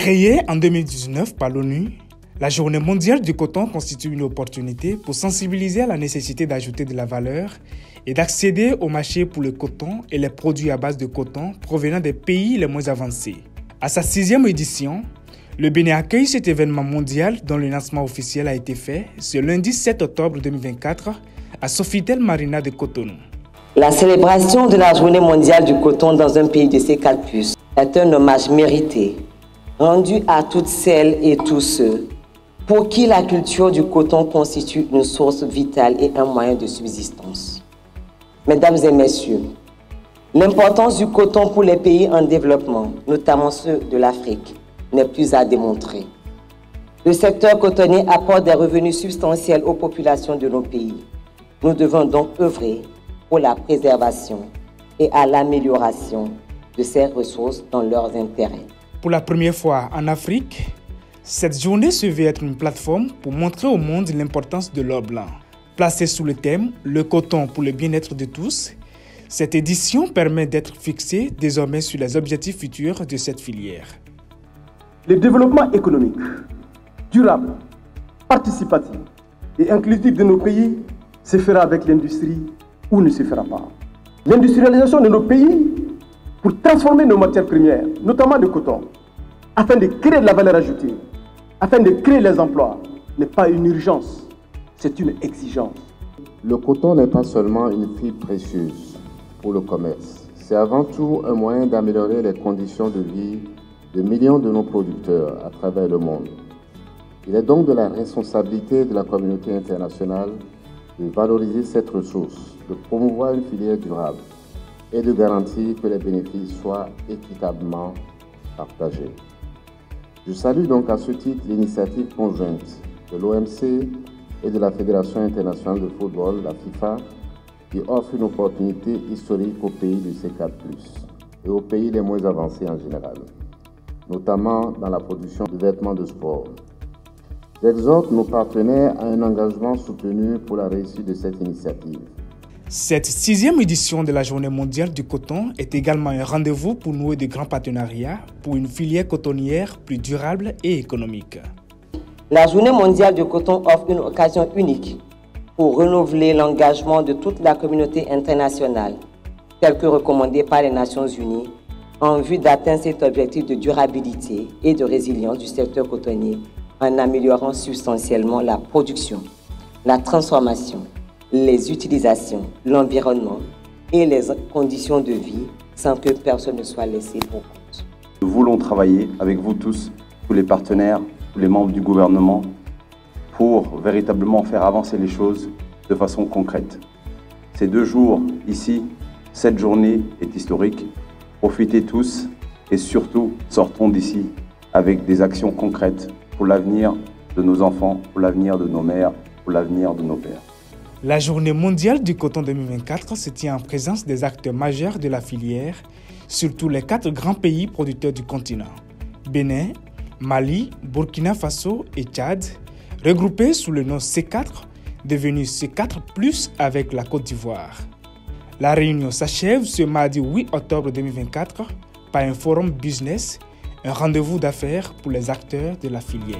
Créée en 2019 par l'ONU, la Journée mondiale du coton constitue une opportunité pour sensibiliser à la nécessité d'ajouter de la valeur et d'accéder au marché pour le coton et les produits à base de coton provenant des pays les moins avancés. À sa 6e édition, le Bénin accueille cet événement mondial dont le lancement officiel a été fait ce lundi 7 octobre 2024 à Sofitel Marina de Cotonou. La célébration de la Journée mondiale du coton dans un pays de C4+, est un hommage mérité rendu à toutes celles et tous ceux pour qui la culture du coton constitue une source vitale et un moyen de subsistance. Mesdames et messieurs, l'importance du coton pour les pays en développement, notamment ceux de l'Afrique, n'est plus à démontrer. Le secteur cotonnier apporte des revenus substantiels aux populations de nos pays. Nous devons donc œuvrer pour la préservation et à l'amélioration de ces ressources dans leurs intérêts. Pour la première fois en Afrique, cette journée se veut être une plateforme pour montrer au monde l'importance de l'or blanc. Placée sous le thème « Le coton pour le bien-être de tous », cette édition permet d'être fixée désormais sur les objectifs futurs de cette filière. Le développement économique, durable, participatif et inclusif de nos pays se fera avec l'industrie ou ne se fera pas. L'industrialisation de nos pays pour transformer nos matières premières, notamment le coton, afin de créer de la valeur ajoutée, afin de créer les emplois, n'est pas une urgence, c'est une exigence. Le coton n'est pas seulement une fibre précieuse pour le commerce, c'est avant tout un moyen d'améliorer les conditions de vie de millions de nos producteurs à travers le monde. Il est donc de la responsabilité de la communauté internationale de valoriser cette ressource, de promouvoir une filière durable et de garantir que les bénéfices soient équitablement partagés. Je salue donc à ce titre l'initiative conjointe de l'OMC et de la Fédération internationale de football, la FIFA, qui offre une opportunité historique aux pays du C4+, et aux pays les moins avancés en général, notamment dans la production de vêtements de sport. J'exhorte nos partenaires à un engagement soutenu pour la réussite de cette initiative. Cette 6e édition de la Journée mondiale du coton est également un rendez-vous pour nouer de grands partenariats pour une filière cotonnière plus durable et économique. La Journée mondiale du coton offre une occasion unique pour renouveler l'engagement de toute la communauté internationale, tel que recommandé par les Nations Unies, en vue d'atteindre cet objectif de durabilité et de résilience du secteur cotonnier en améliorant substantiellement la production, la transformation, les utilisations, l'environnement et les conditions de vie sans que personne ne soit laissé pour compte. Nous voulons travailler avec vous tous les partenaires, tous les membres du gouvernement, pour véritablement faire avancer les choses de façon concrète. Ces 2 jours ici, cette journée est historique. Profitez tous et surtout sortons d'ici avec des actions concrètes pour l'avenir de nos enfants, pour l'avenir de nos mères, pour l'avenir de nos pères. La Journée mondiale du coton 2024 se tient en présence des acteurs majeurs de la filière, surtout les 4 grands pays producteurs du continent, Bénin, Mali, Burkina Faso et Tchad, regroupés sous le nom C4, devenu C4+, avec la Côte d'Ivoire. La réunion s'achève ce mardi 8 octobre 2024 par un forum business, un rendez-vous d'affaires pour les acteurs de la filière.